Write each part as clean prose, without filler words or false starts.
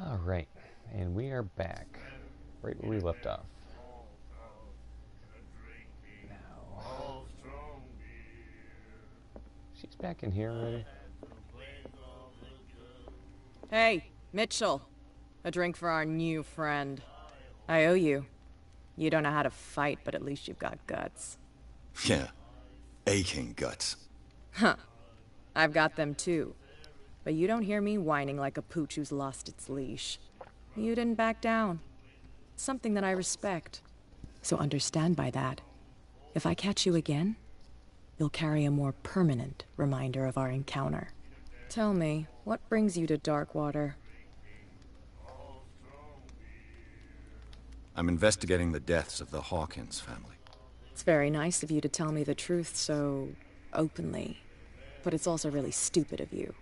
Alright, and we are back, right where we left off. Now, she's back in here already. Hey, Mitchell. A drink for our new friend. I owe you. You don't know how to fight, but at least you've got guts. Yeah, aching guts. Huh. I've got them too. But you don't hear me whining like a pooch who's lost its leash. You didn't back down. Something that I respect. So understand by that, if I catch you again, you'll carry a more permanent reminder of our encounter. Tell me, what brings you to Darkwater? I'm investigating the deaths of the Hawkins family. It's very nice of you to tell me the truth so openly. But it's also really stupid of you.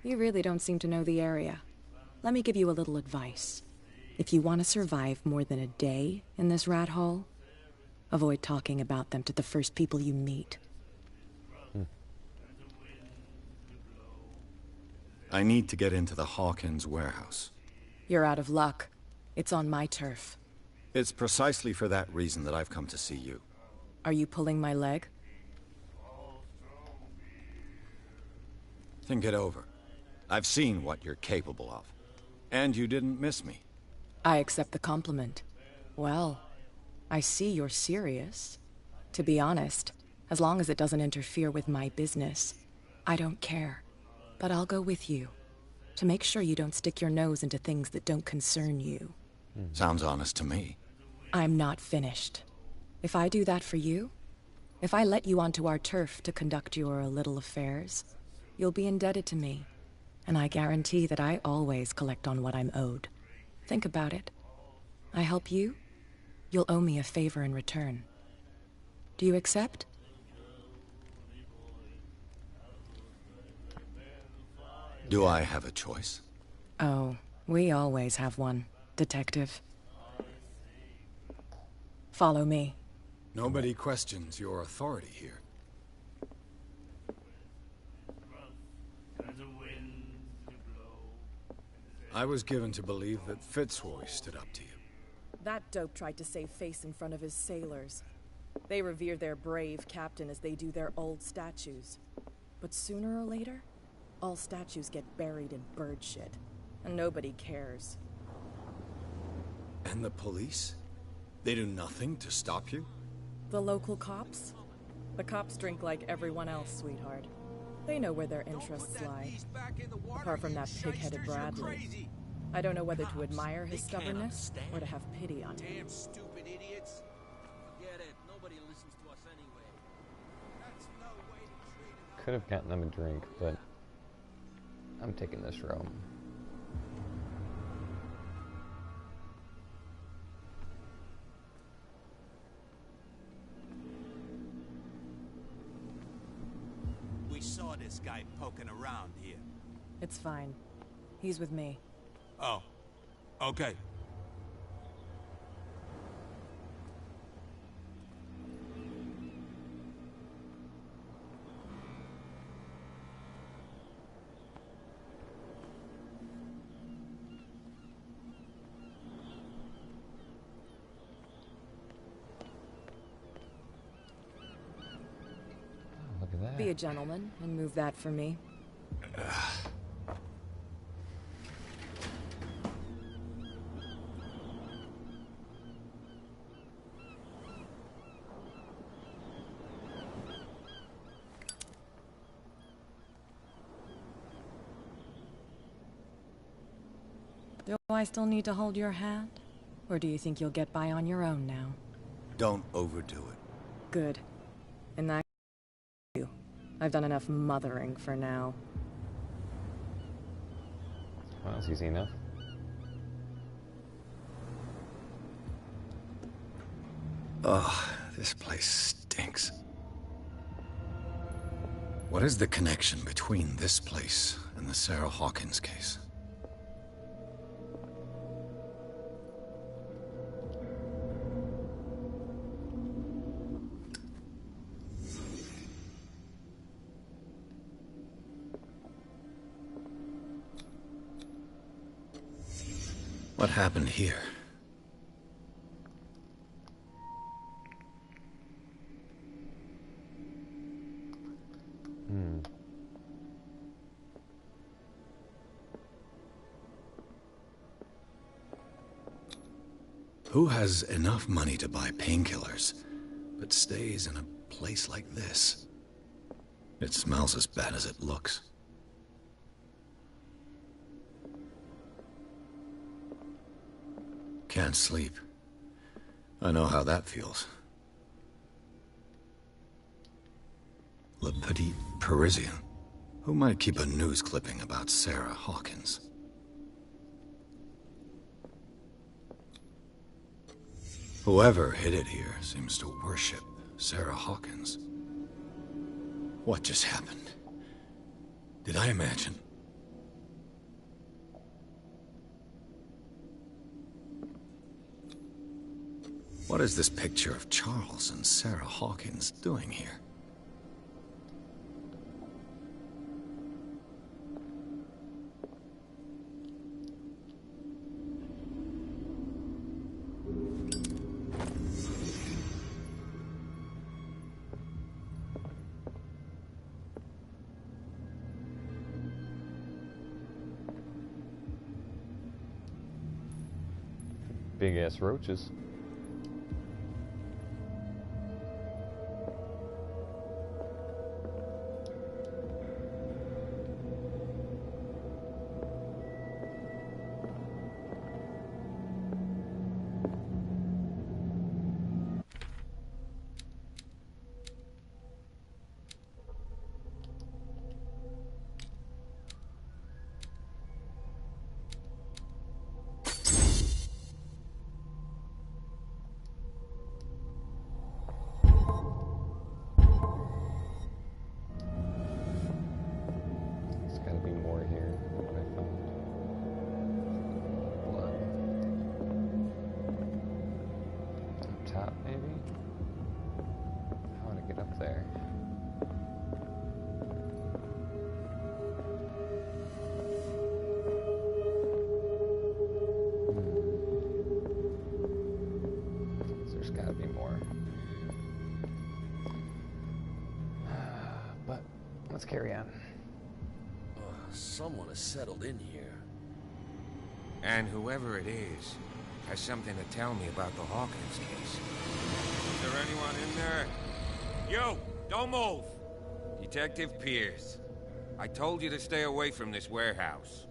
You really don't seem to know the area. Let me give you a little advice. If you want to survive more than a day in this rat hole, avoid talking about them to the first people you meet. I need to get into the Hawkins warehouse. You're out of luck. It's on my turf. It's precisely for that reason that I've come to see you. Are you pulling my leg? Think it over. I've seen what you're capable of. And you didn't miss me. I accept the compliment. Well, I see you're serious. To be honest, as long as it doesn't interfere with my business, I don't care. But I'll go with you, to make sure you don't stick your nose into things that don't concern you. Sounds honest to me. I'm not finished. If I do that for you, if I let you onto our turf to conduct your little affairs, you'll be indebted to me. And I guarantee that I always collect on what I'm owed. Think about it. I help you, you'll owe me a favor in return. Do you accept? Do I have a choice? Oh, we always have one, Detective. Follow me. Nobody questions your authority here. I was given to believe that Fitzroy stood up to you. That dope tried to save face in front of his sailors. They revere their brave captain as they do their old statues. But sooner or later, all statues get buried in bird shit, and nobody cares. And the police? They do nothing to stop you? The local cops? The cops drink like everyone else, sweetheart. They know where their interests lie. Apart from that pig-headed Bradley. I don't know whether to admire his stubbornness or to have pity on him. Damn stupid idiots. Forget it. Nobody listens to us anyway. That's no way to treat another. Could have gotten them a drink, but I'm taking this room. We saw this guy poking around here. It's fine. He's with me. Oh, okay. Oh, look at that. Be a gentleman and move that for me. Do I still need to hold your hand? Or do you think you'll get by on your own now? Don't overdo it. Good. In that case, I've done enough mothering for now. Well, that's easy enough. Ugh, this place stinks. What is the connection between this place and the Sarah Hawkins case? What happened here? Who has enough money to buy painkillers, but stays in a place like this? It smells as bad as it looks. Can't sleep. I know how that feels. Le Petit Parisien. Who might keep a news clipping about Sarah Hawkins? Whoever hid it here seems to worship Sarah Hawkins. What just happened? Did I imagine? What is this picture of Charles and Sarah Hawkins doing here? Big ass roaches. Let's carry on. Someone has settled in here. And whoever it is has something to tell me about the Hawkins case. Is there anyone in there? You! Don't move! Detective Pierce. I told you to stay away from this warehouse.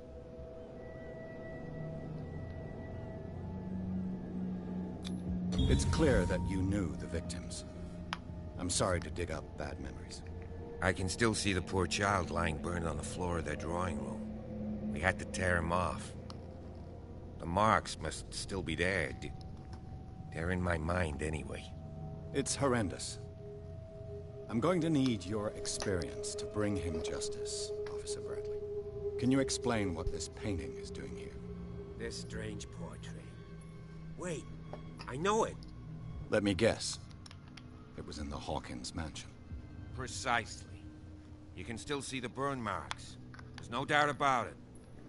It's clear that you knew the victims. I'm sorry to dig up bad memories. I can still see the poor child lying burned on the floor of their drawing room. We had to tear him off. The marks must still be there. They're in my mind anyway. It's horrendous. I'm going to need your experience to bring him justice, Officer Bradley. Can you explain what this painting is doing here? This strange portrait. Wait, I know it. Let me guess. It was in the Hawkins mansion. Precisely. You can still see the burn marks. There's no doubt about it.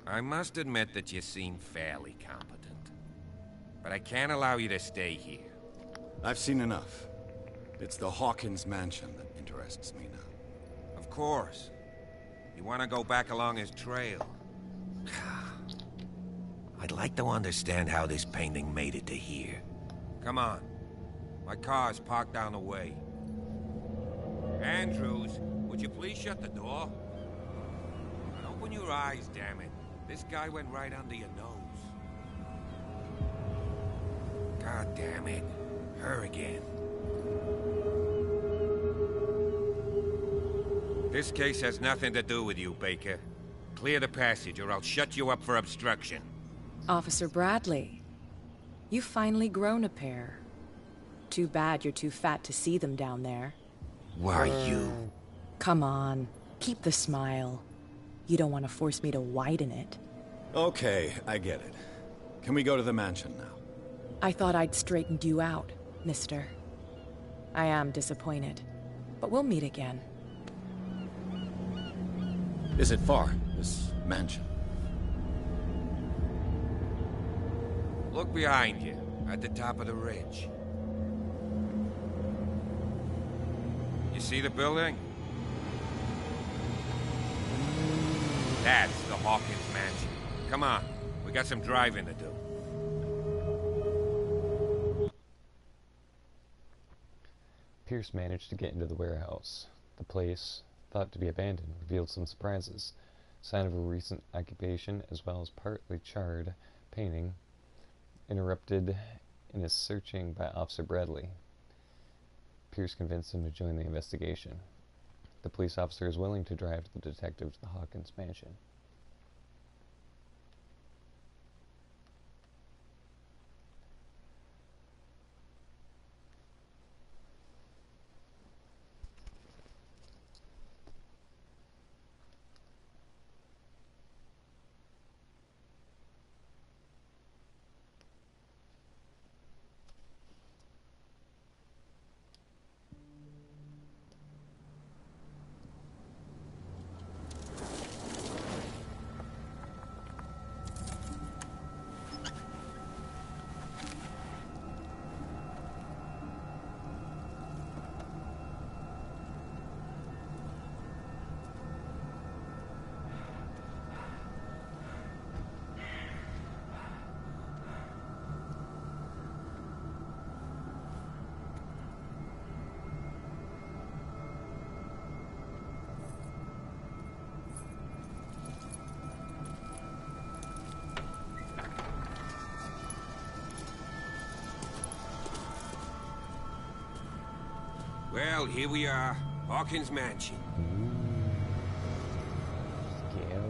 I must admit that you seem fairly competent. But I can't allow you to stay here. I've seen enough. It's the Hawkins mansion that interests me now. Of course. You want to go back along his trail. I'd like to understand how this painting made it to here. Come on. My car's parked down the way. Andrews, would you please shut the door? And open your eyes, damn it. This guy went right under your nose. God damn it. Her again. This case has nothing to do with you, Baker. Clear the passage or I'll shut you up for obstruction. Officer Bradley, you've finally grown a pair. Too bad you're too fat to see them down there. Why, you... Come on, keep the smile. You don't want to force me to widen it. Okay, I get it. Can we go to the mansion now? I thought I'd straightened you out, mister. I am disappointed, but we'll meet again. Is it far, this mansion? Look behind you, at the top of the ridge. You see the building? That's the Hawkins mansion. Come on, we got some driving to do. Pierce managed to get into the warehouse. The place, thought to be abandoned, revealed some surprises. Sign of a recent occupation, as well as partly charred painting, interrupted in his searching by Officer Bradley. Pierce convinced him to join the investigation. The police officer is willing to drive the detective to the Hawkins mansion. Well, here we are. Hawkins Mansion. Scary.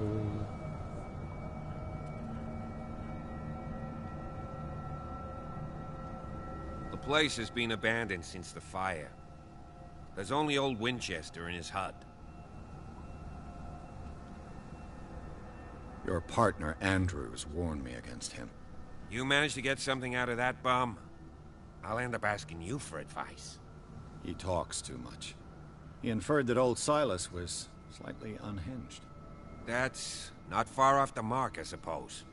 The place has been abandoned since the fire. There's only old Winchester in his hut. Your partner, Andrews, warned me against him. You managed to get something out of that bum? I'll end up asking you for advice. He talks too much. He inferred that old Silas was slightly unhinged. That's not far off the mark, I suppose.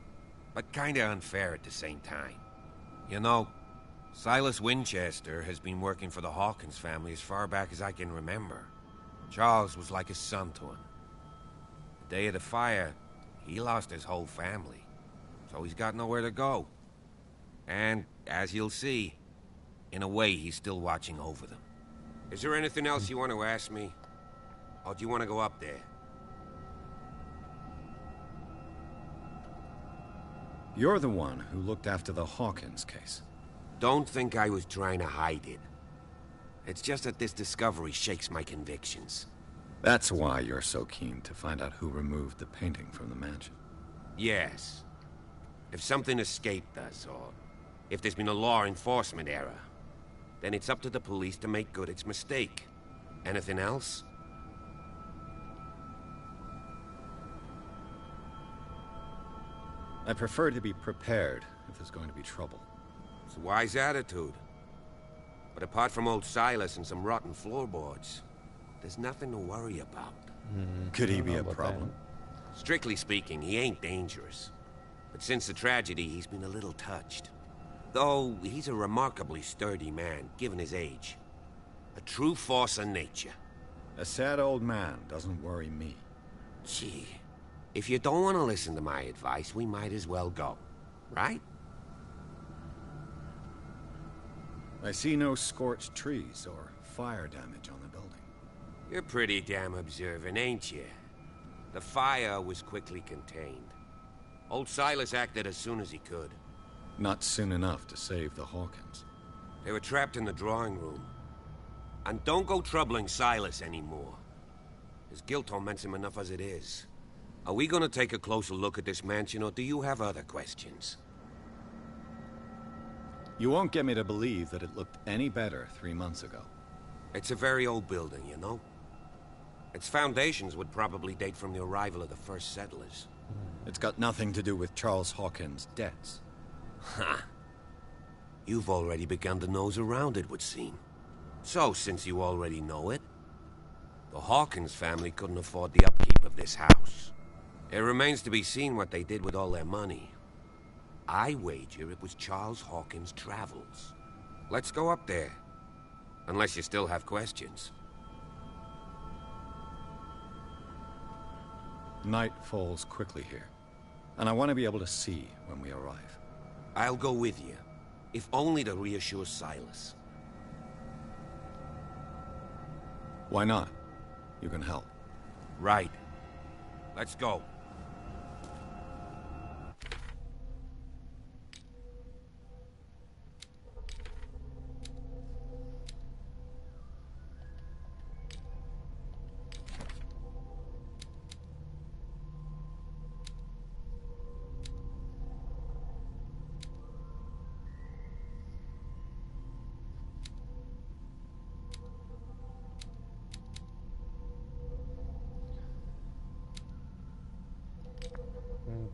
But kinda unfair at the same time. You know, Silas Winchester has been working for the Hawkins family as far back as I can remember. Charles was like a son to him. The day of the fire, he lost his whole family. So he's got nowhere to go. And, as you'll see, in a way he's still watching over them. Is there anything else you want to ask me? Or do you want to go up there? You're the one who looked after the Hawkins case. Don't think I was trying to hide it. It's just that this discovery shakes my convictions. That's why you're so keen to find out who removed the painting from the mansion. Yes. If something escaped us, or if there's been a law enforcement error, then it's up to the police to make good its mistake. Anything else? I prefer to be prepared if there's going to be trouble. It's a wise attitude. But apart from old Silas and some rotten floorboards, there's nothing to worry about. Could he be a problem? Strictly speaking, he ain't dangerous. But since the tragedy, he's been a little touched. Though he's a remarkably sturdy man, given his age. A true force of nature. A sad old man doesn't worry me. Gee, if you don't want to listen to my advice, we might as well go. Right? I see no scorched trees or fire damage on the building. You're pretty damn observant, ain't you? The fire was quickly contained. Old Silas acted as soon as he could. Not soon enough to save the Hawkins. They were trapped in the drawing room. And don't go troubling Silas anymore. His guilt torments him enough as it is. Are we gonna take a closer look at this mansion, or do you have other questions? You won't get me to believe that it looked any better 3 months ago. It's a very old building, you know? Its foundations would probably date from the arrival of the first settlers. It's got nothing to do with Charles Hawkins' debts. Ha! You've already begun to nose around it, would seem. So, since you already know it, the Hawkins family couldn't afford the upkeep of this house. It remains to be seen what they did with all their money. I wager it was Charles Hawkins' travels. Let's go up there. Unless you still have questions. Night falls quickly here, and I want to be able to see when we arrive. I'll go with you, if only to reassure Silas. Why not? You can help. Right. Let's go.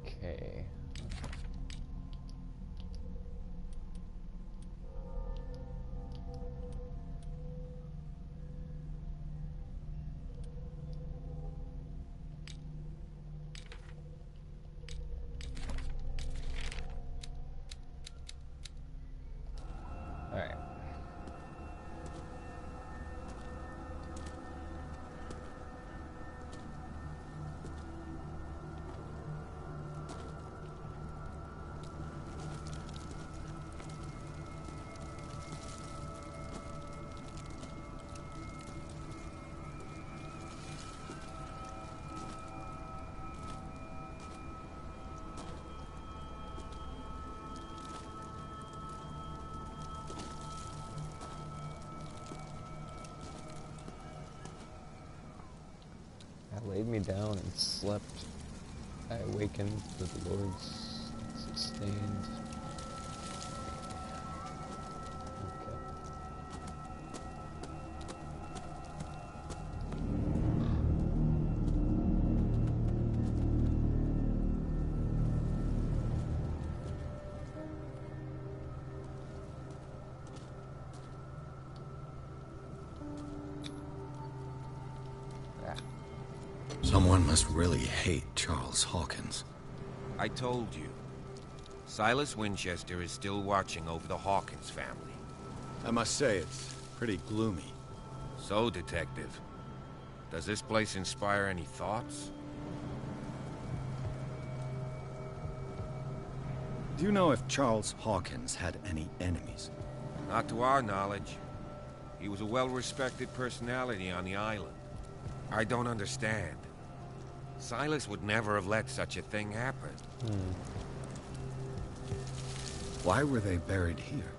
Okay. All right. I laid me down and slept. I awakened, the Lord's sustained. Okay. Someone must really hate Charles Hawkins. I told you. Silas Winchester is still watching over the Hawkins family. I must say, it's pretty gloomy. So, Detective, does this place inspire any thoughts? Do you know if Charles Hawkins had any enemies? Not to our knowledge. He was a well-respected personality on the island. I don't understand. Silas would never have let such a thing happen. Why were they buried here?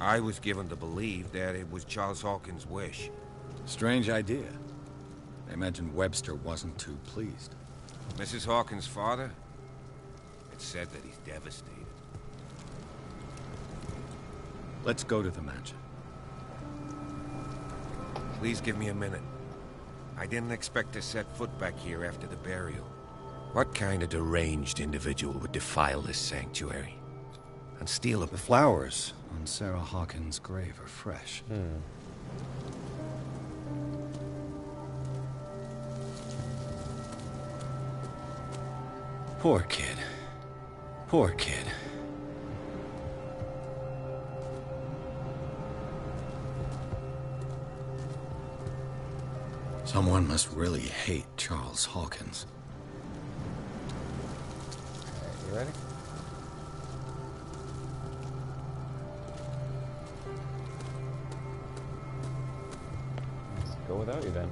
I was given to believe that it was Charles Hawkins' wish. Strange idea. I imagine Webster wasn't too pleased. Mrs. Hawkins' father? It's said that he's devastated. Let's go to the mansion. Please give me a minute. I didn't expect to set foot back here after the burial. What kind of deranged individual would defile this sanctuary? And steal a... The flowers on Sarah Hawkins' grave are fresh. Poor kid. Poor kid. Someone must really hate Charles Hawkins. Alright, you ready? Let's go without you then.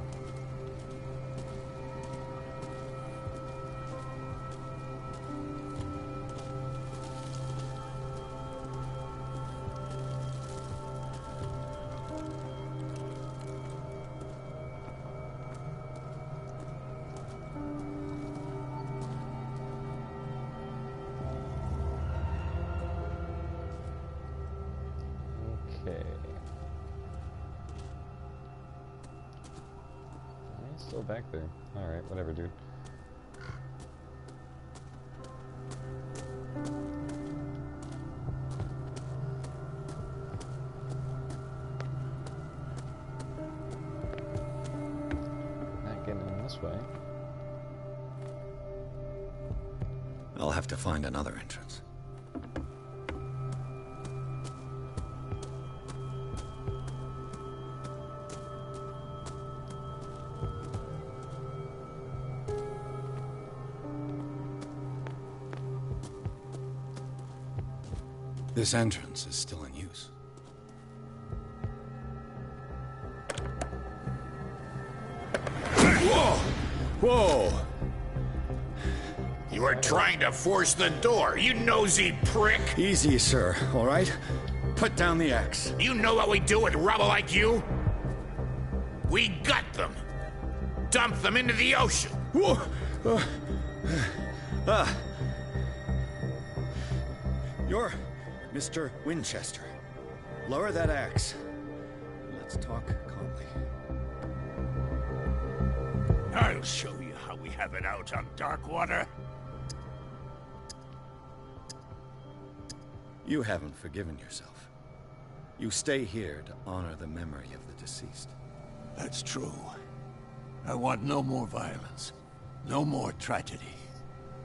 Okay. He's still back there. Alright, whatever, dude. Not getting in this way. I'll have to find another entrance. This entrance is still in use. Whoa! Whoa! You are trying to force the door, you nosy prick! Easy, sir, all right? Put down the axe. You know what we do with rubble like you? We gut them. Dump them into the ocean. Whoa! You're Mr. Winchester. Lower that axe. Let's talk calmly. I'll show you how we have it out on Darkwater. You haven't forgiven yourself. You stay here to honor the memory of the deceased. That's true. I want no more violence. No more tragedy.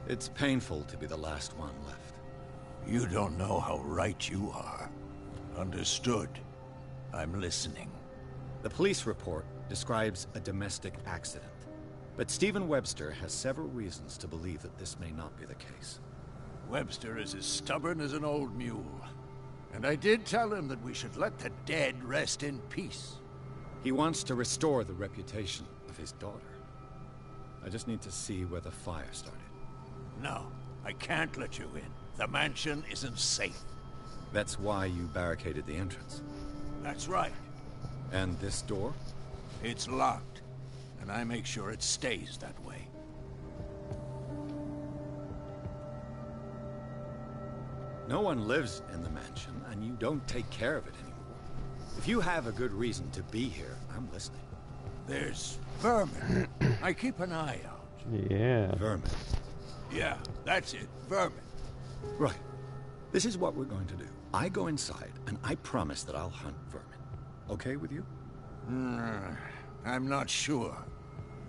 It's painful to be the last one left. You don't know how right you are. Understood. I'm listening. The police report describes a domestic accident, but Stephen Webster has several reasons to believe that this may not be the case. Webster is as stubborn as an old mule. And I did tell him that we should let the dead rest in peace. He wants to restore the reputation of his daughter. I just need to see where the fire started. No, I can't let you in. The mansion isn't safe. That's why you barricaded the entrance. That's right. And this door? It's locked, and I make sure it stays that way. No one lives in the mansion, and you don't take care of it anymore. If you have a good reason to be here, I'm listening. There's vermin. I keep an eye out. Yeah. Vermin. Yeah, that's it. Vermin. Right. This is what we're going to do. I go inside, and I promise that I'll hunt vermin. Okay with you? I'm not sure.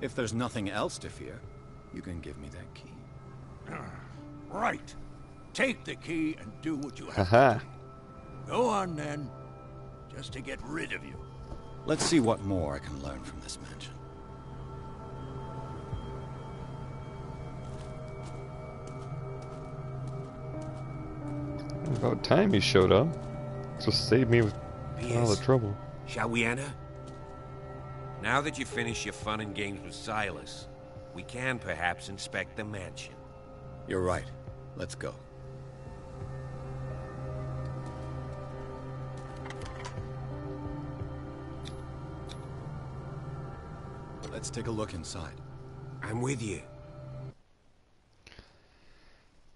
If there's nothing else to fear, you can give me that key. Right. Take the key and do what you have Haha. to do. Go on, then. Just to get rid of you. Let's see what more I can learn from this mansion. About time he showed up. Just saved me with all the trouble. Shall we enter? Now that you've finished your fun and games with Silas, we can perhaps inspect the mansion. You're right. Let's go. Let's take a look inside. I'm with you.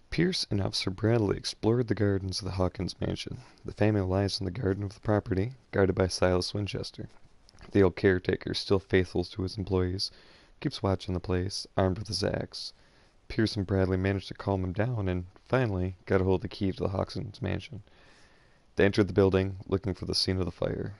Pierce and Officer Bradley explored the gardens of the Hawkins mansion. The family lies in the garden of the property, guarded by Silas Winchester. The old caretaker, still faithful to his employees, keeps watch on the place, armed with his axe. Pierce and Bradley managed to calm him down and, finally, got a hold of the key to the Hawkins mansion. They entered the building, looking for the scene of the fire.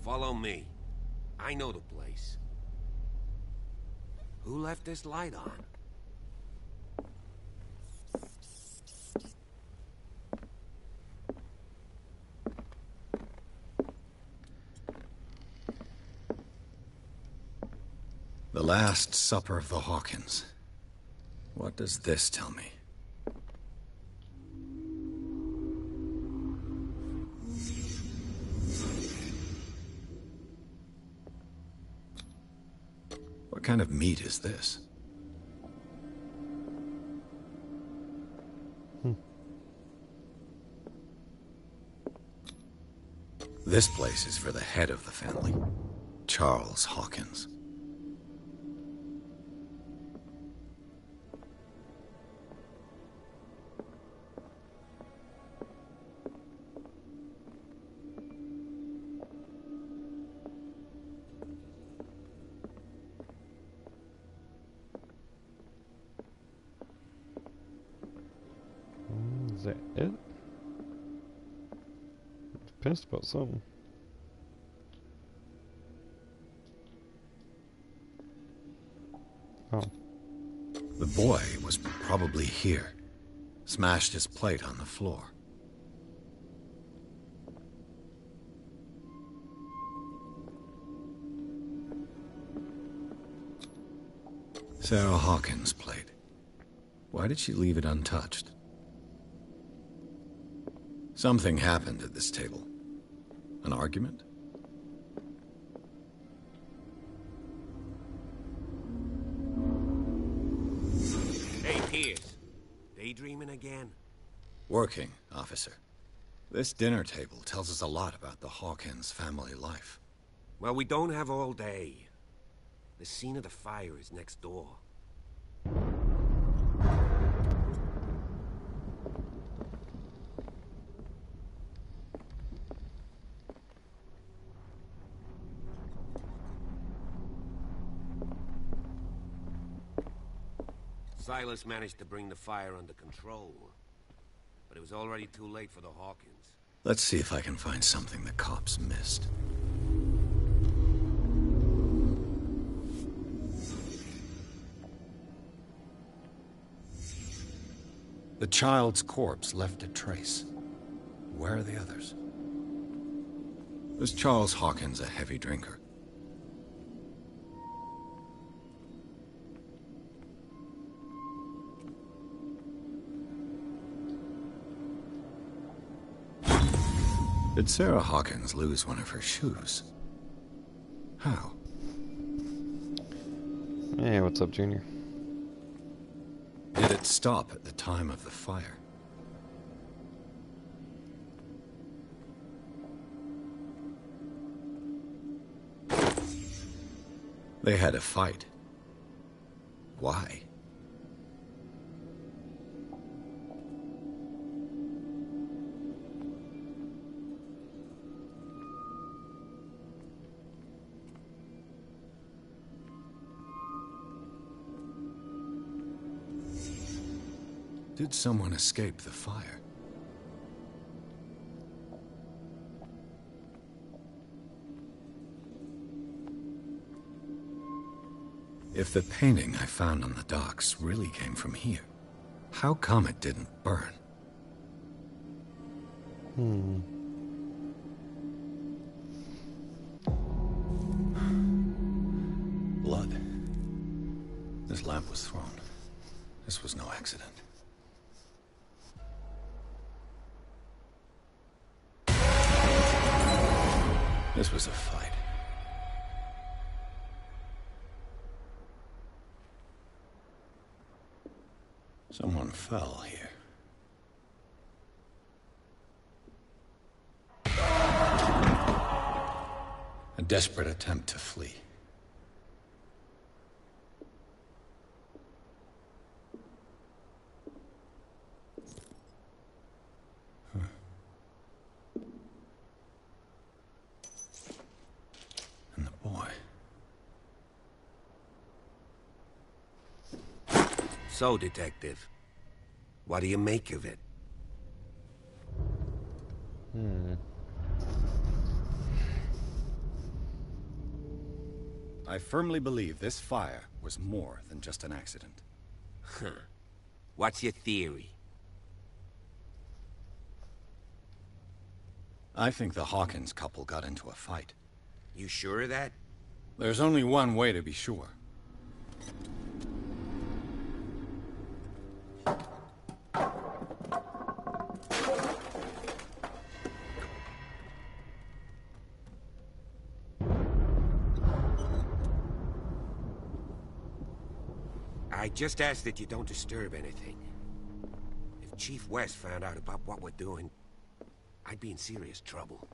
Follow me. I know the place. Who left this light on? The Last Supper of the Hawkins. What does this tell me? What kind of meat is this? This place is for the head of the family, Charles Hawkins. Is that it? Pissed about something. Oh. The boy was probably here. Smashed his plate on the floor. Sarah Hawkins' plate. Why did she leave it untouched? Something happened at this table. An argument? Hey, Pierce. Daydreaming again? Working, officer. This dinner table tells us a lot about the Hawkins family life. Well, we don't have all day. The scene of the fire is next door. Silas managed to bring the fire under control, but it was already too late for the Hawkins. Let's see if I can find something the cops missed. The child's corpse left a trace. Where are the others? Was Charles Hawkins a heavy drinker? Did Sarah Hawkins lose one of her shoes? How? Hey, what's up, Junior? Did it stop at the time of the fire? They had a fight. Why? Did someone escape the fire? If the painting I found on the docks really came from here, how come it didn't burn? Blood. This lamp was thrown. This was no accident. This was a fight. Someone fell here. A desperate attempt to flee. And the boy. So, Detective, what do you make of it? I firmly believe this fire was more than just an accident. What's your theory? I think the Hawkins couple got into a fight. You sure of that? There's only one way to be sure. I just ask that you don't disturb anything. If Chief West found out about what we're doing, I'd be in serious trouble.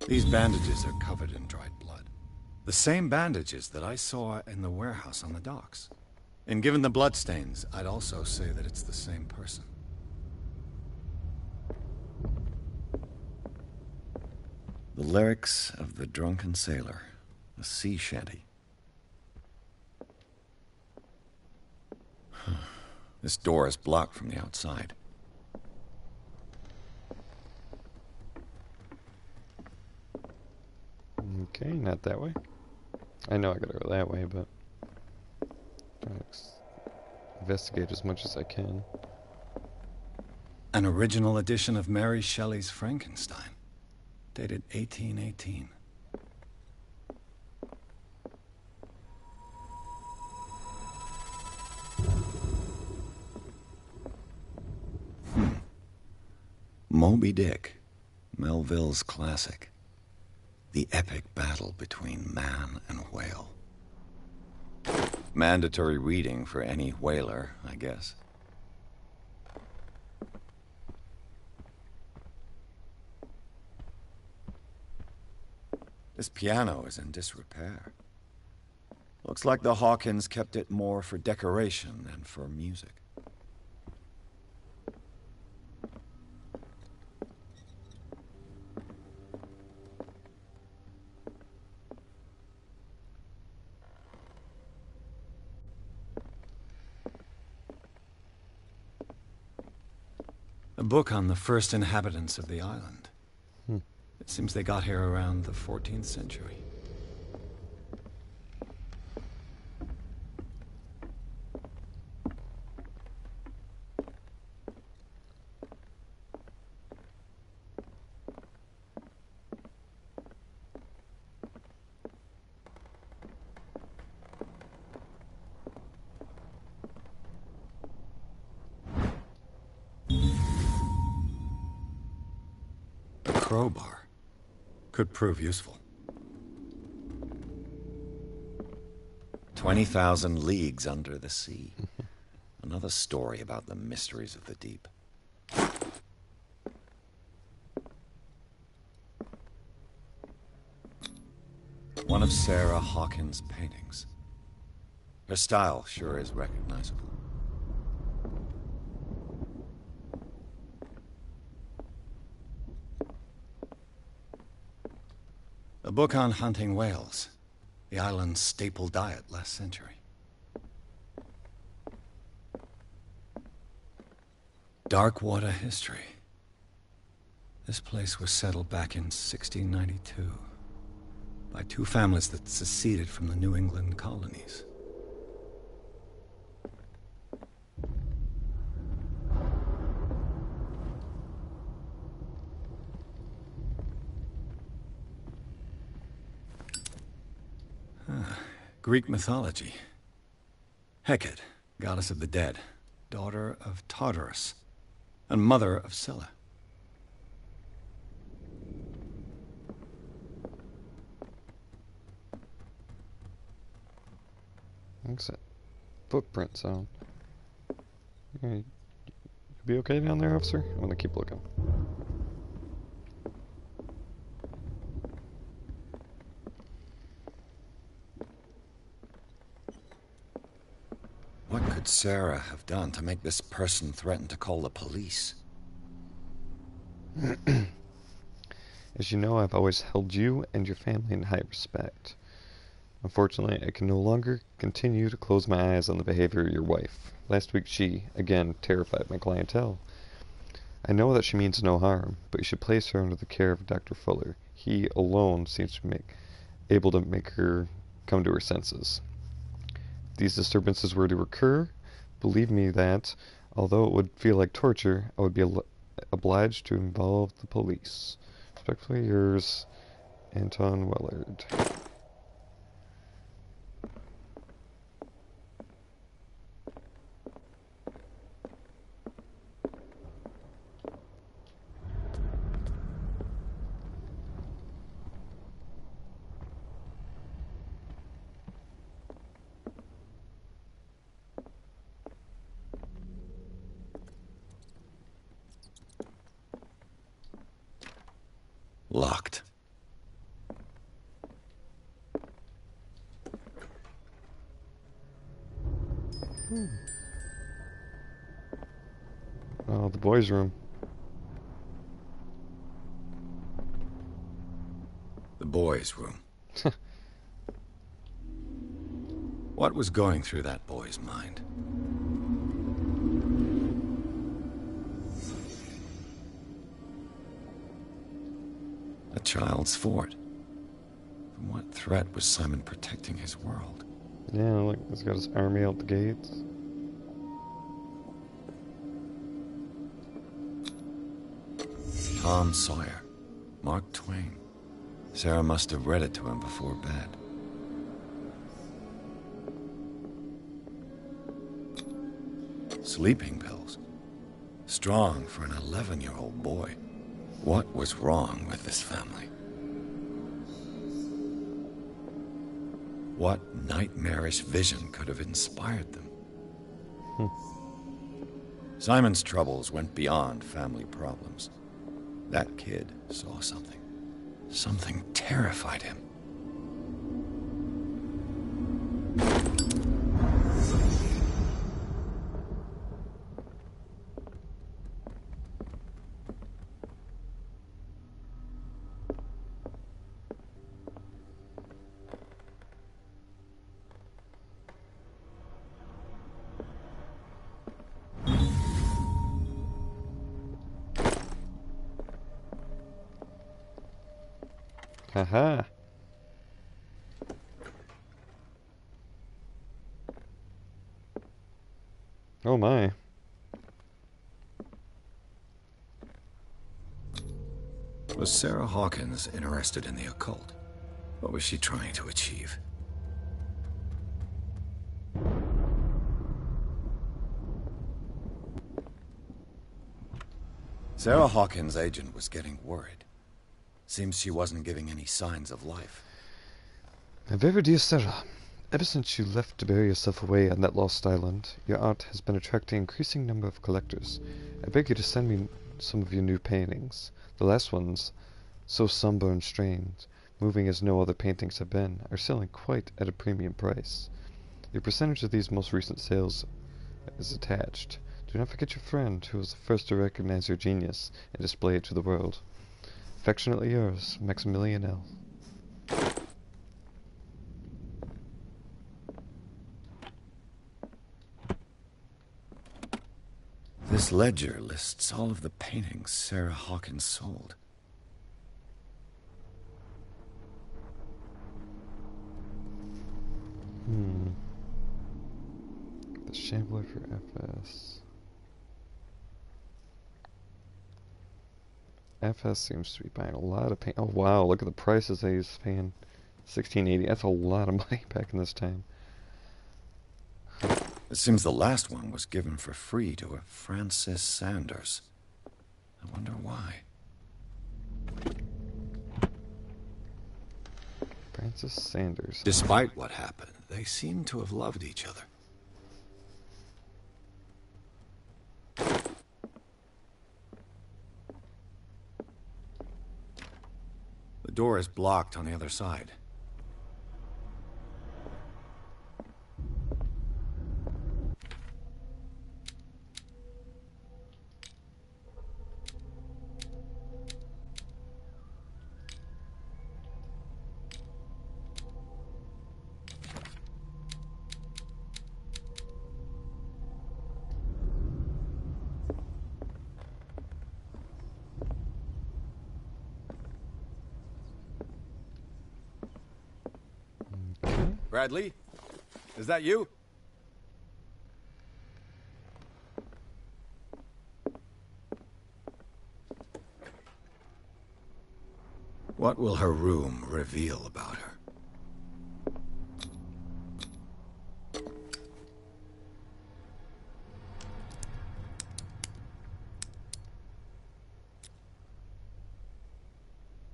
These bandages are covered in dried blood. The same bandages that I saw in the warehouse on the docks. And given the bloodstains, I'd also say that it's the same person. The lyrics of the drunken sailor, a sea shanty. This door is blocked from the outside. Okay, not that way. I know I gotta go that way, but trying to investigate as much as I can. An original edition of Mary Shelley's Frankenstein, dated 1818. Moby Dick, Melville's classic. The epic battle between man and whale. Mandatory reading for any whaler, I guess. This piano is in disrepair. Looks like the Hawkins kept it more for decoration than for music. A book on the first inhabitants of the island. It seems they got here around the 14th century. A crowbar could prove useful. 20,000 leagues under the sea. Another story about the mysteries of the deep. One of Sarah Hawkins' paintings. Her style sure is recognizable. A book on hunting whales, the island's staple diet last century. Dark water history. This place was settled back in 1692 by two families that seceded from the New England colonies. Greek mythology. Hecate, goddess of the dead, daughter of Tartarus, and mother of Scylla. Looks at footprint zone. You be okay down there, officer? I'm gonna keep looking. What could Sarah have done to make this person threaten to call the police? As you know, I've always held you and your family in high respect. Unfortunately, I can no longer continue to close my eyes on the behavior of your wife. Last week she, again, terrified my clientele. I know that she means no harm, but you should place her under the care of Dr. Fuller. He alone seems to able to make her come to her senses. If these disturbances were to occur, believe me that, although it would feel like torture, I would be obliged to involve the police. Respectfully yours, Anton Wellard. Locked. Oh, the boys' room. The boys' room. What was going through that boy's mind? A child's fort. From what threat was Simon protecting his world? Yeah, look, he's got his army out the gates. Tom Sawyer. Mark Twain. Sarah must have read it to him before bed. Sleeping pills. Strong for an 11-year-old boy. What was wrong with this family? What nightmarish vision could have inspired them? Simon's troubles went beyond family problems. That kid saw something. Something terrified him. Haha. Oh my. Was Sarah Hawkins interested in the occult? What was she trying to achieve? Sarah Hawkins' agent was getting worried. Seems she wasn't giving any signs of life. My very dear Sarah, ever since you left to bury yourself away on that lost island, your art has been attracting an increasing number of collectors. I beg you to send me some of your new paintings. The last ones, so somber and strange, moving as no other paintings have been, are selling quite at a premium price. Your percentage of these most recent sales is attached. Do not forget your friend, who was the first to recognize your genius and display it to the world. Affectionately yours, Maximilian L. This ledger lists all of the paintings Sarah Hawkins sold. The Shambler for FS. FS seems to be buying a lot of paint. Oh wow, look at the prices he's paying. $16.80. That's a lot of money back in this time. It seems the last one was given for free to a Francis Sanders. I wonder why. Francis Sanders. Despite what happened, they seem to have loved each other. The door is blocked on the other side. Bradley? Is that you? What will her room reveal about her?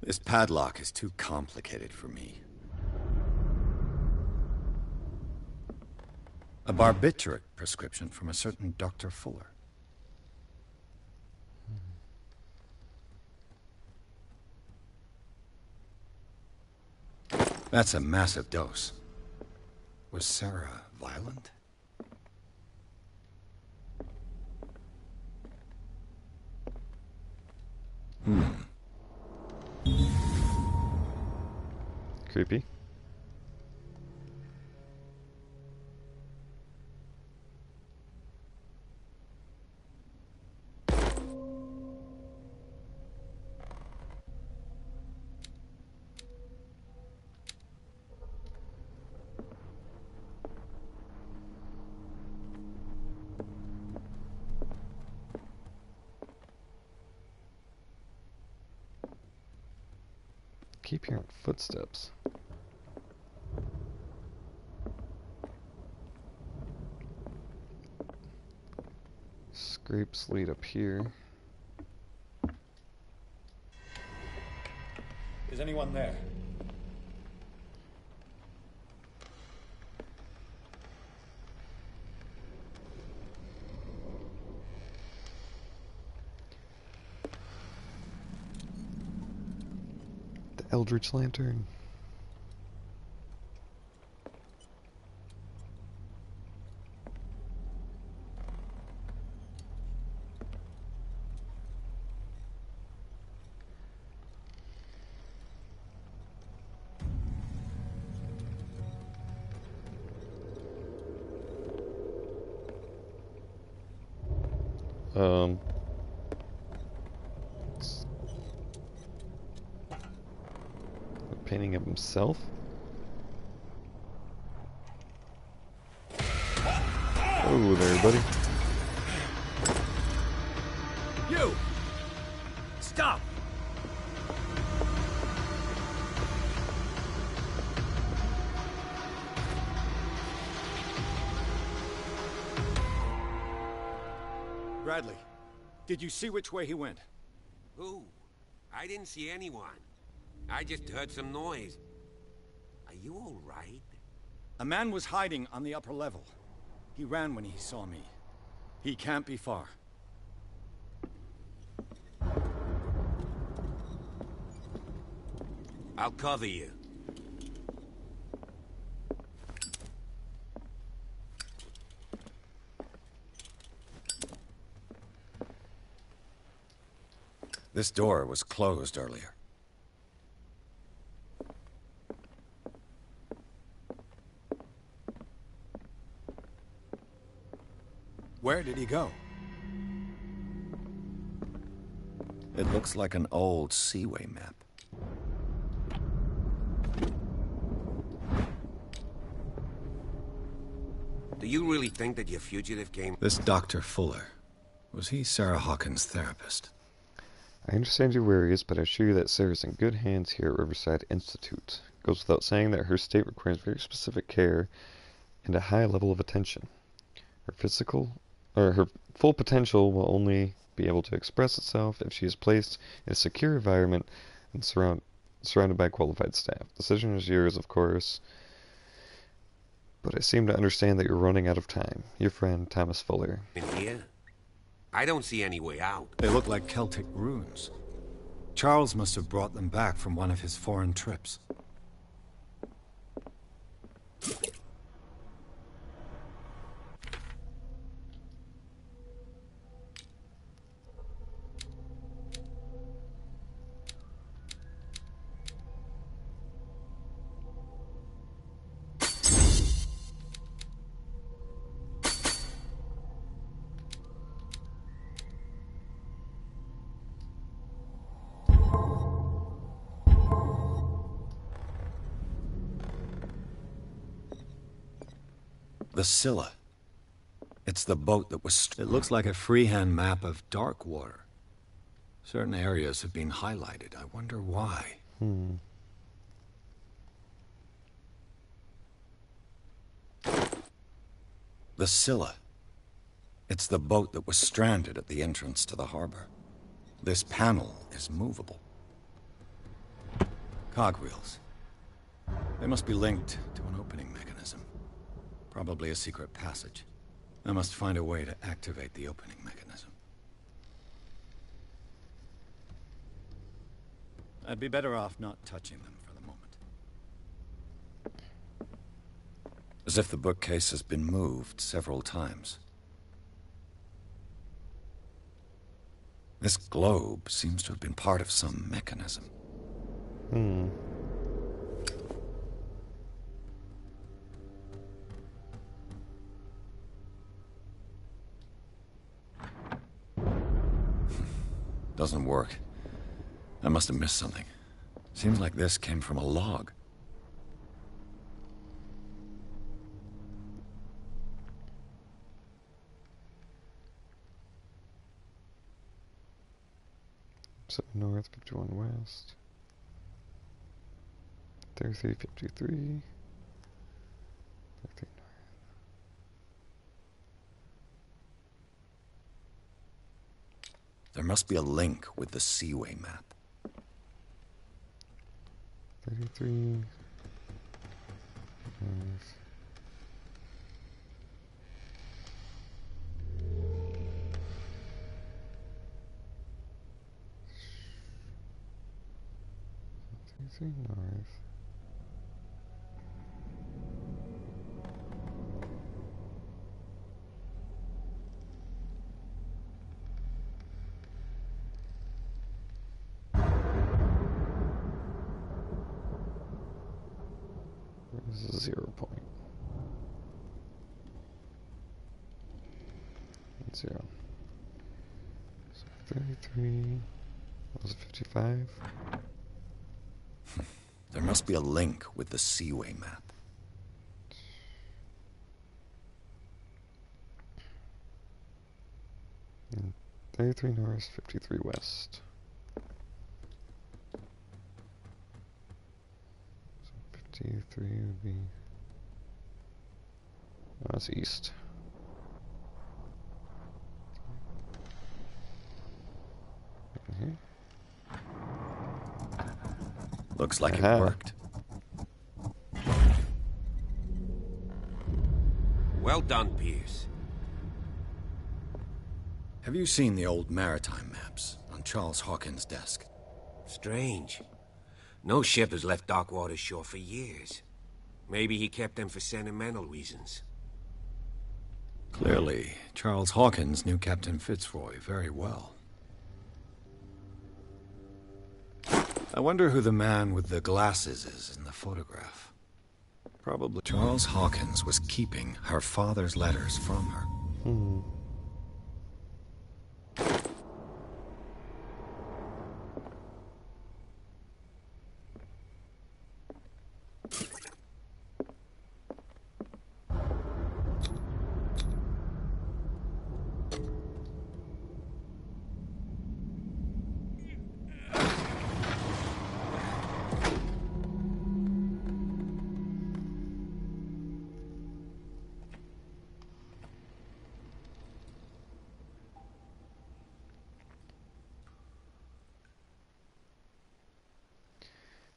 This padlock is too complicated for me. A barbiturate prescription from a certain Dr. Fuller. That's a massive dose. Was Sarah violent? Creepy. Keep hearing footsteps. Scrapes lead up here. Is anyone there? The Eldritch Lantern. A painting of himself? Oh there, buddy. You! Stop! Bradley, did you see which way he went? Who? I didn't see anyone. I just heard some noise. Are you all right? A man was hiding on the upper level. He ran when he saw me. He can't be far. I'll cover you. This door was closed earlier. Where did he go? It looks like an old seaway map. Do you really think that your fugitive came? This Dr. Fuller, was he Sarah Hawkins' therapist? I understand your worries, but I assure you that Sarah's in good hands here at Riverside Institute. It goes without saying that her state requires very specific care and a high level of attention. Her full potential will only be able to express itself if she is placed in a secure environment and surrounded by qualified staff. The decision is yours, of course, but I seem to understand that you're running out of time. Your friend, Thomas Fuller. In here? I don't see any way out. They look like Celtic runes. Charles must have brought them back from one of his foreign trips. The Scylla. It's the boat that was... It looks like a freehand map of dark water. Certain areas have been highlighted. I wonder why. The Scylla. It's the boat that was stranded at the entrance to the harbor. This panel is movable. Cogwheels. They must be linked to an opening mechanism. Probably a secret passage. I must find a way to activate the opening mechanism. I'd be better off not touching them for the moment. As if the bookcase has been moved several times. This globe seems to have been part of some mechanism. Doesn't work. I must have missed something. Seems like this came from a log. So north, 51 west. 33, 53. 33 north. There must be a link with the Seaway map. 33 north. 33 north. This is a 0 point. 0. So 33. What was it, 55? There must be a link with the Seaway map. And 33 north, 53 west. So 53 would be... Oh, that's east. Here. Looks like it Aha. worked. Well done, Pierce. Have you seen the old maritime maps on Charles Hawkins' desk? Strange. No ship has left Darkwater shore for years. Maybe he kept them for sentimental reasons. Clearly, Charles Hawkins knew Captain Fitzroy very well. I wonder who the man with the glasses is in the photograph. Probably Charles Hawkins was keeping her father's letters from her.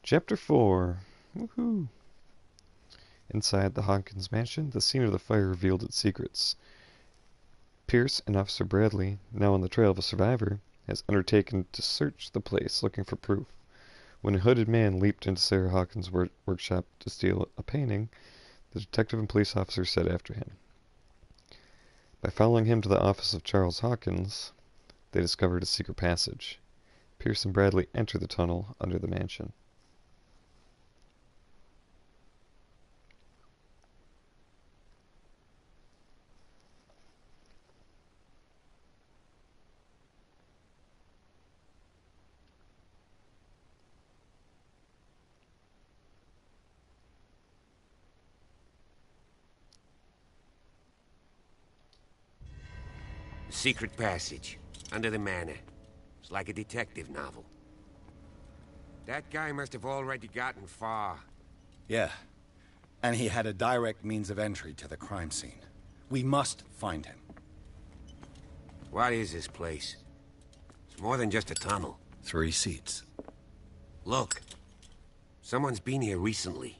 Chapter 4. Woohoo! Inside the Hawkins mansion, the scene of the fire revealed its secrets. Pierce and Officer Bradley, now on the trail of a survivor, has undertaken to search the place looking for proof. When a hooded man leaped into Sarah Hawkins' workshop to steal a painting, the detective and police officer set after him. By following him to the office of Charles Hawkins, they discovered a secret passage. Pierce and Bradley enter the tunnel under the mansion. Secret passage, under the manor. It's like a detective novel. That guy must have already gotten far. Yeah, and he had a direct means of entry to the crime scene. We must find him. What is this place? It's more than just a tunnel. 3 seats. Look. Someone's been here recently.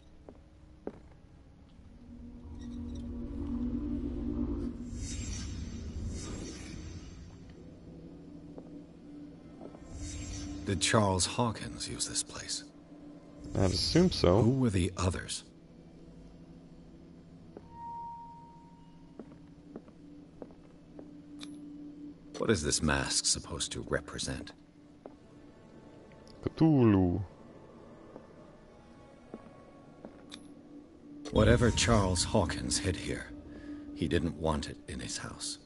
Did Charles Hawkins use this place? I'd assume so. Who were the others? What is this mask supposed to represent? Cthulhu. Whatever Charles Hawkins hid here, he didn't want it in his house.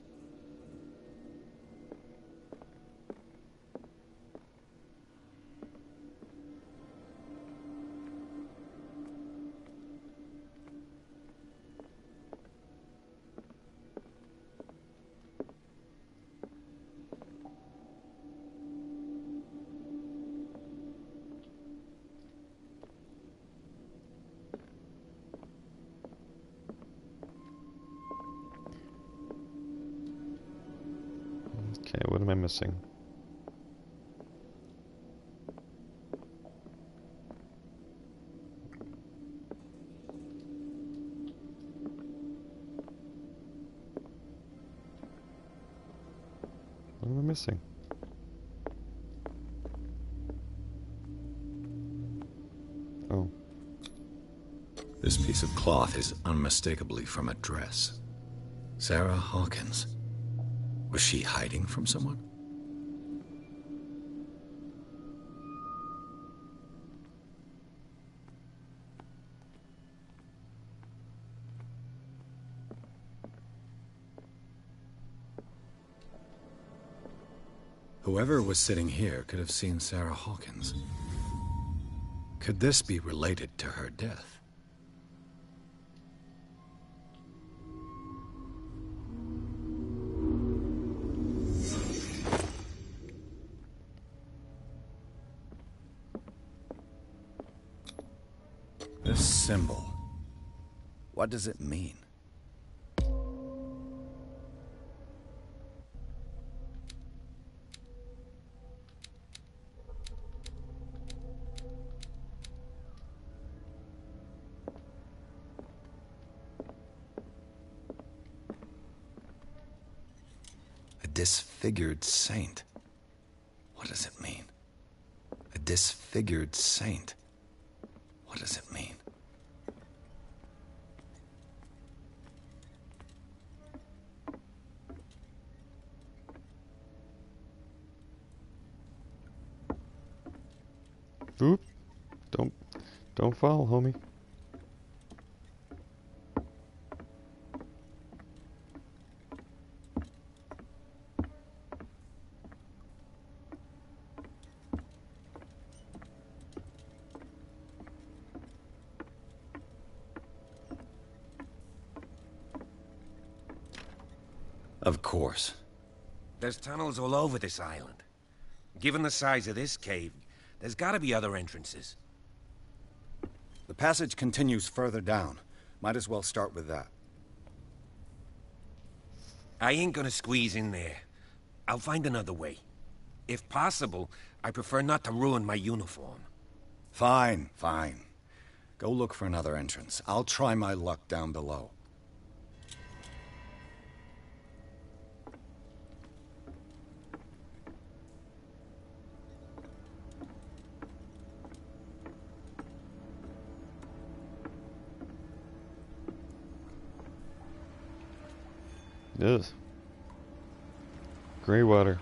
Okay, what am I missing? What am I missing? Oh. This piece of cloth is unmistakably from a dress. Sarah Hawkins. Was she hiding from someone? Whoever was sitting here could have seen Sarah Hawkins. Could this be related to her death? This symbol, what does it mean? A disfigured saint. What does it mean? A disfigured saint. What does it mean? Oop. Don't fall, homie. Of course. There's tunnels all over this island. Given the size of this cave, there's gotta be other entrances. The passage continues further down. Might as well start with that. I ain't gonna squeeze in there. I'll find another way. If possible, I prefer not to ruin my uniform. Fine, fine. Go look for another entrance. I'll try my luck down below. Yes. Gray water.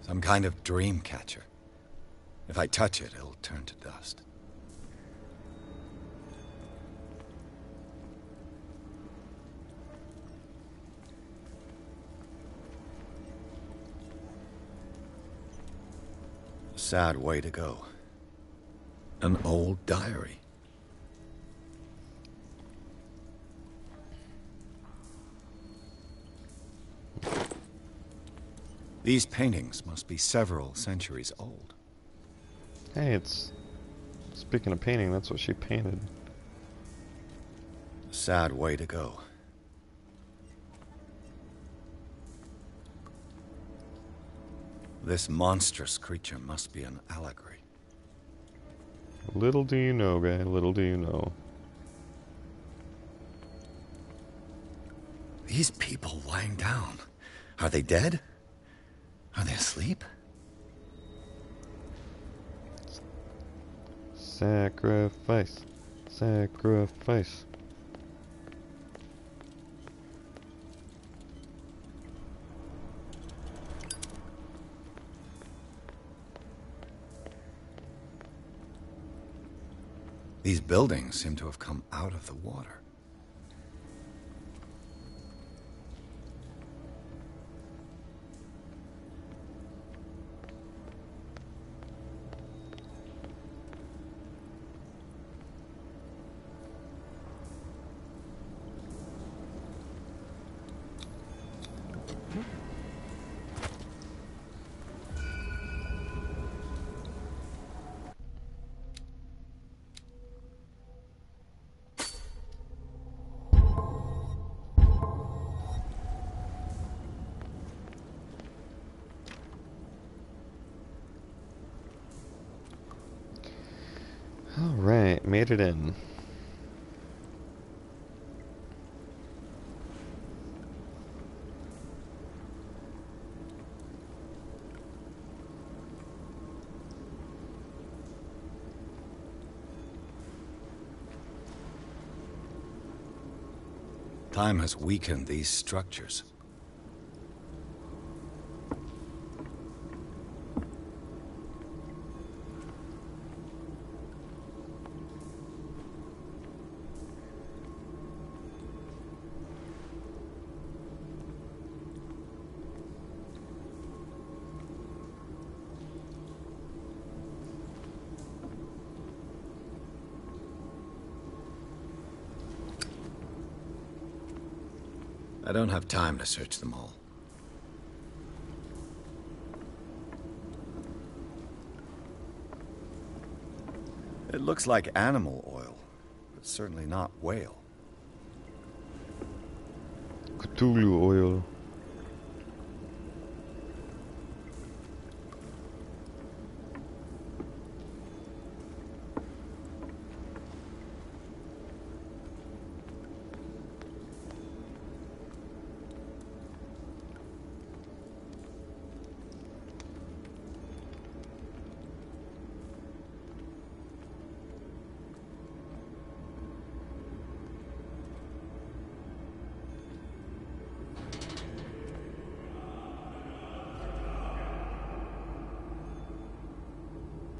Some kind of dream catcher. If I touch it, it'll turn to dust. Sad way to go. An old diary. These paintings must be several centuries old. Hey, it's... Speaking of painting, that's what she painted. Sad way to go. This monstrous creature must be an allegory. Little do you know, guy, little do you know. These people lying down, are they dead? Are they asleep? Sacrifice. Sacrifice. These buildings seem to have come out of the water. Alright, made it in. Time has weakened these structures. I don't have time to search them all. It looks like animal oil, but certainly not whale. Cthulhu oil.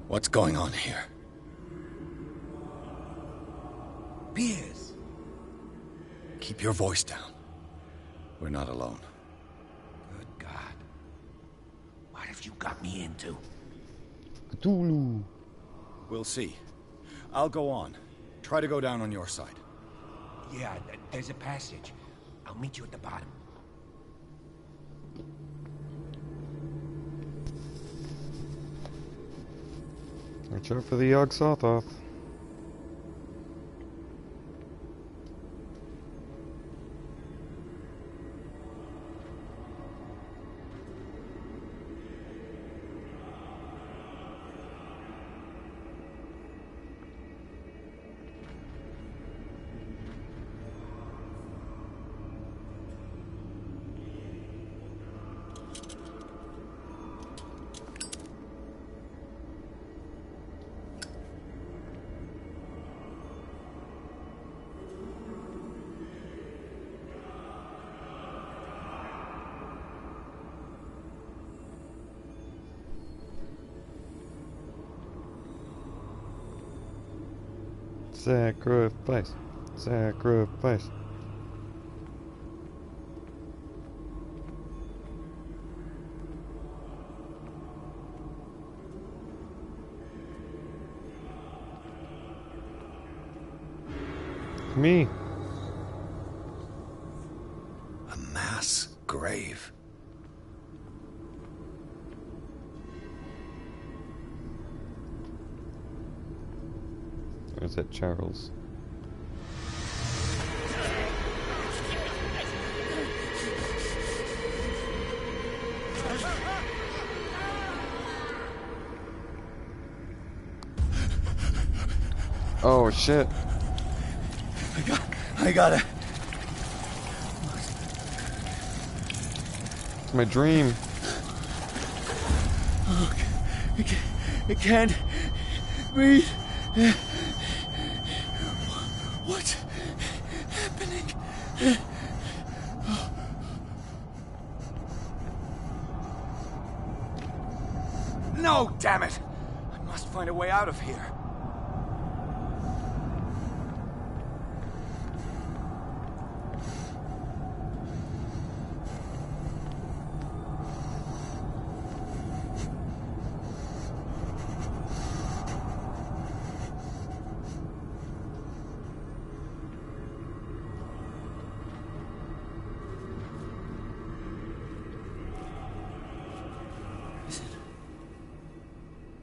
What's going on here? Piers! Keep your voice down. We're not alone. Good God. What have you got me into? Cthulhu. We'll see. I'll go on. Try to go down on your side. Yeah, there's a passage. I'll meet you at the bottom. Watch out for the Yog-Sothoth. Sacrifice. Sacrifice. Me. A mass grave. Or is that Charles? Oh shit. I gotta... It's my dream. Oh, I can't breathe. What's happening? No, damn it! I must find a way out of here.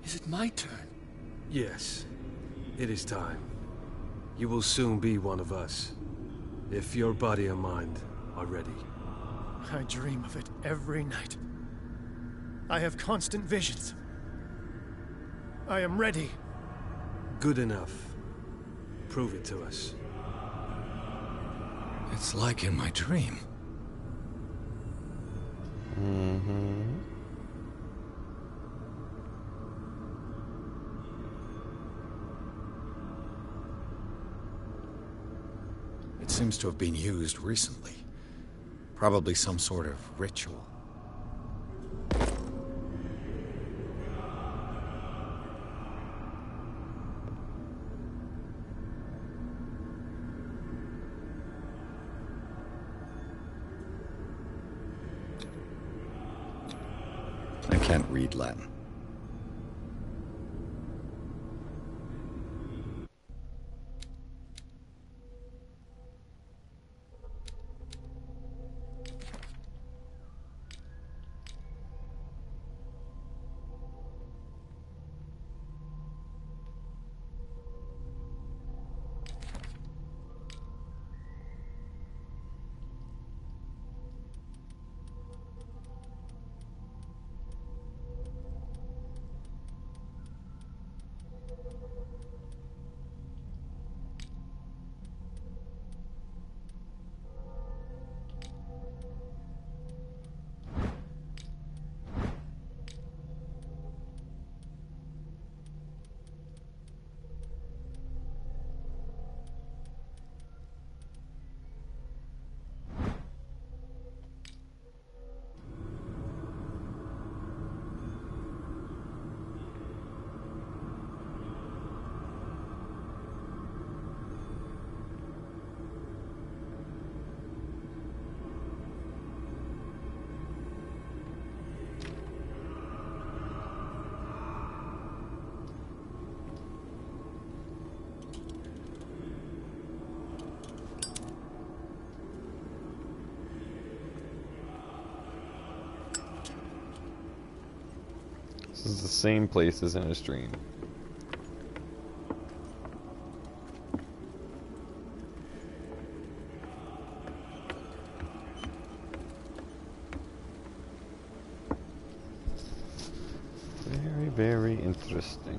Is it my turn? Yes. It is time. You will soon be one of us. If your body and mind are ready. I dream of it every night. I have constant visions. I am ready. Good enough. Prove it to us. It's like in my dream. It seems to have been used recently. Probably some sort of ritual. I can't read Latin. This is the same place as in a stream. Very, very interesting.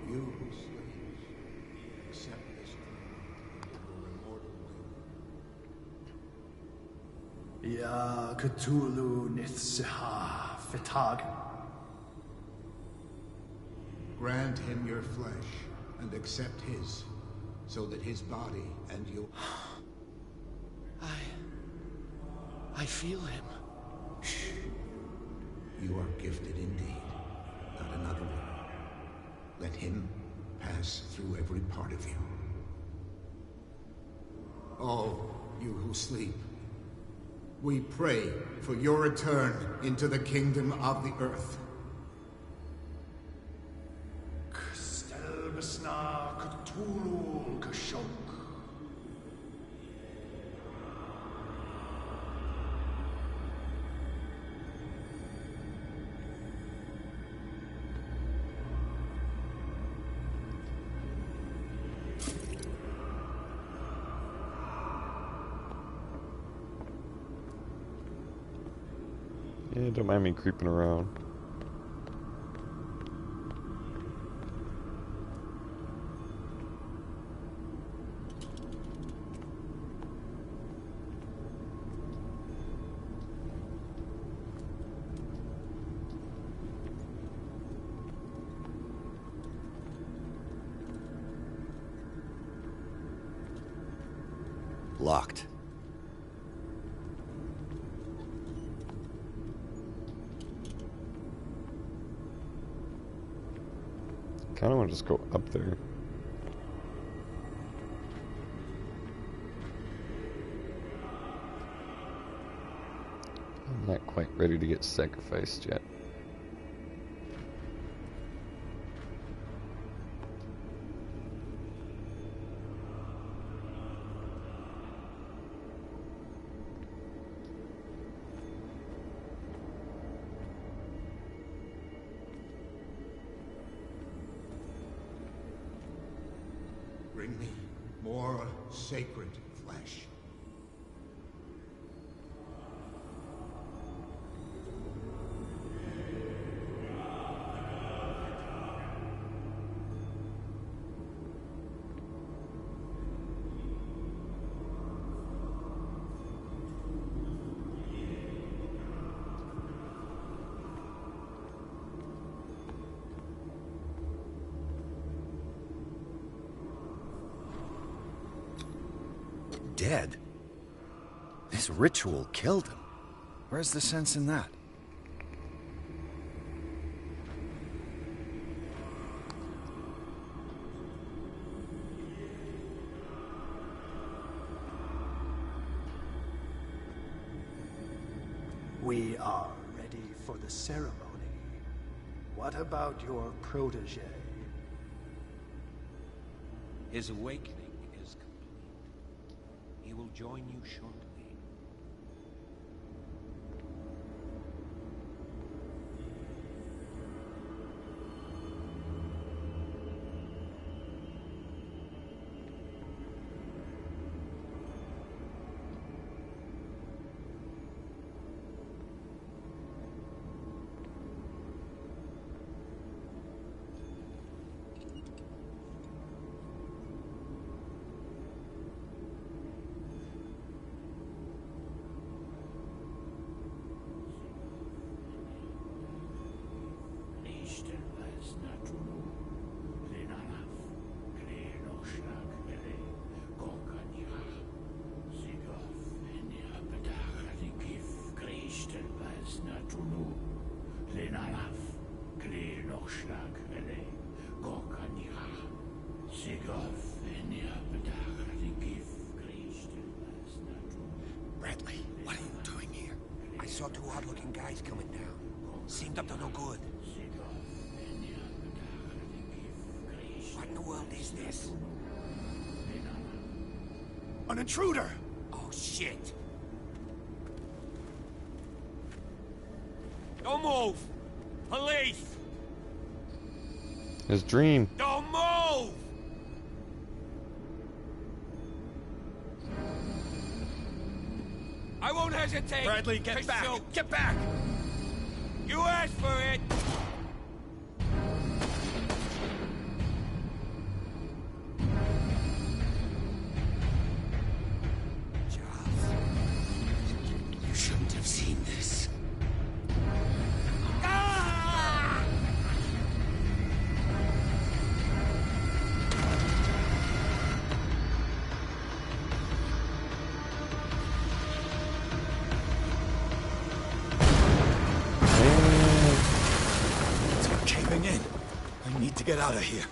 You who sleeps, accept this dream in your immortal will. Ya Cthulhu Nithsiha Fitaga. Grant him your flesh and accept his, so that his body and you... I feel him. You are gifted indeed, not another one. Let him pass through every part of you. All you who sleep, we pray for your return into the kingdom of the earth. Kstelbisna Cthulhu Kashok. Yeah, don't mind me creeping around. Locked. Kind of want to just go up there. I'm not quite ready to get sacrificed yet. Bring me more sacred flesh. Dead? This ritual killed him. Where's the sense in that? We are ready for the ceremony. What about your protege? His awakening is complete. He will join you shortly. Bradley, what are you doing here? I saw two odd-looking guys coming down. Seemed up to no good. What in the world is this? An intruder! Oh, shit! Don't move! Police! His dream. Don't move! I won't hesitate! Bradley, get back! Shoot. Get back! You asked for it! Charles, you shouldn't have seen this. Ah! It's caving in. I need to get out of here.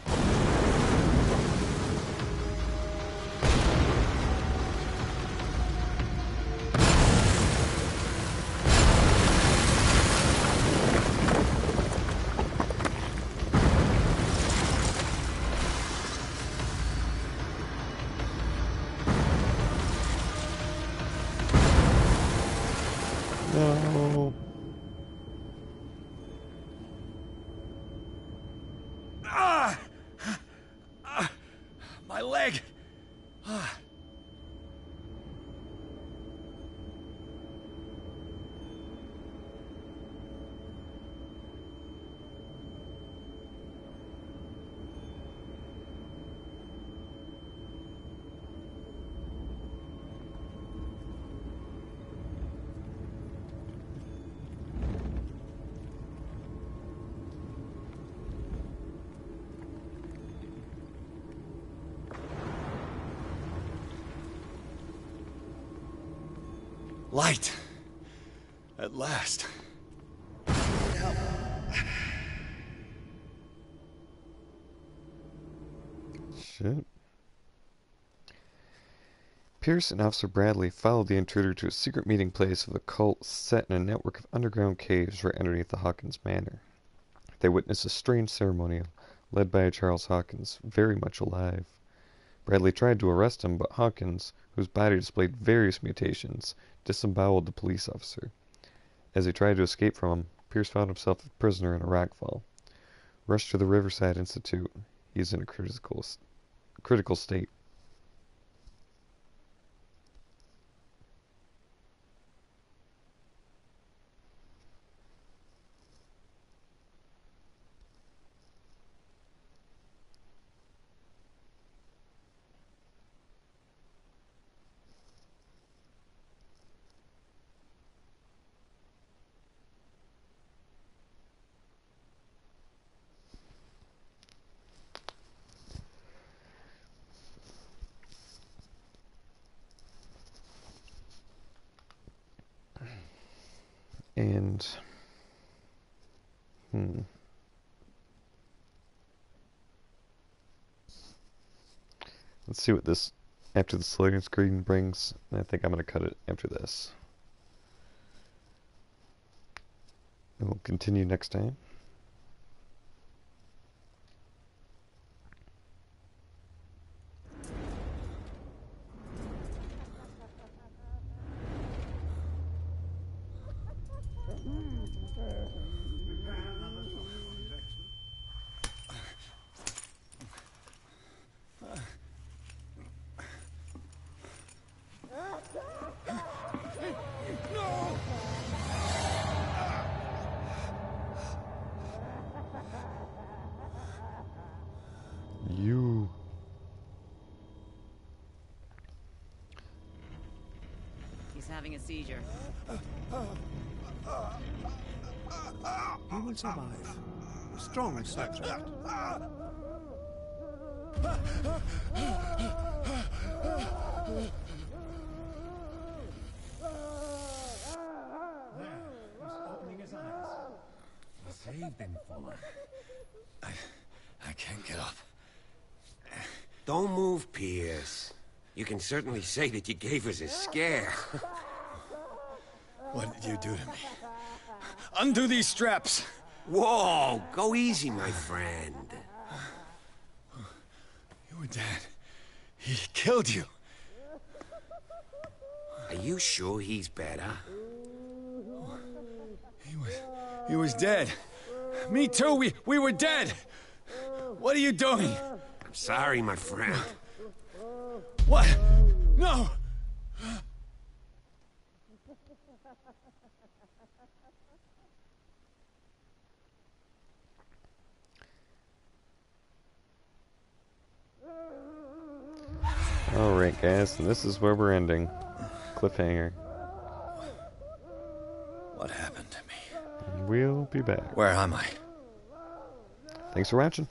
No. My leg! Light. At last. Help. shit. Pierce and Officer Bradley followed the intruder to a secret meeting place of the cult set in a network of underground caves right underneath the Hawkins Manor. They witnessed a strange ceremonial led by a Charles Hawkins, very much alive. Bradley tried to arrest him, but Hawkins, whose body displayed various mutations, disemboweled the police officer. As he tried to escape from him, Pierce found himself a prisoner in a rockfall. Rushed to the Riverside Institute. He is in a critical state. And let's see what this after the loading screen brings. I think I'm going to cut it after this. And we'll continue next time. He's having a seizure. He will survive. Strong subject. Saved him, Fuller. I can't get up. Don't move, Pierce. You can certainly say that you gave us a scare. What did you do to me? Undo these straps! Whoa, go easy, my friend. You were dead. He killed you. Are you sure he's better? He was dead. Me too, we were dead. What are you doing? I'm sorry, my friend. What? No! Alright guys, and this is where we're ending. Cliffhanger. What happened to me? We'll be back. Where am I? Thanks for watching.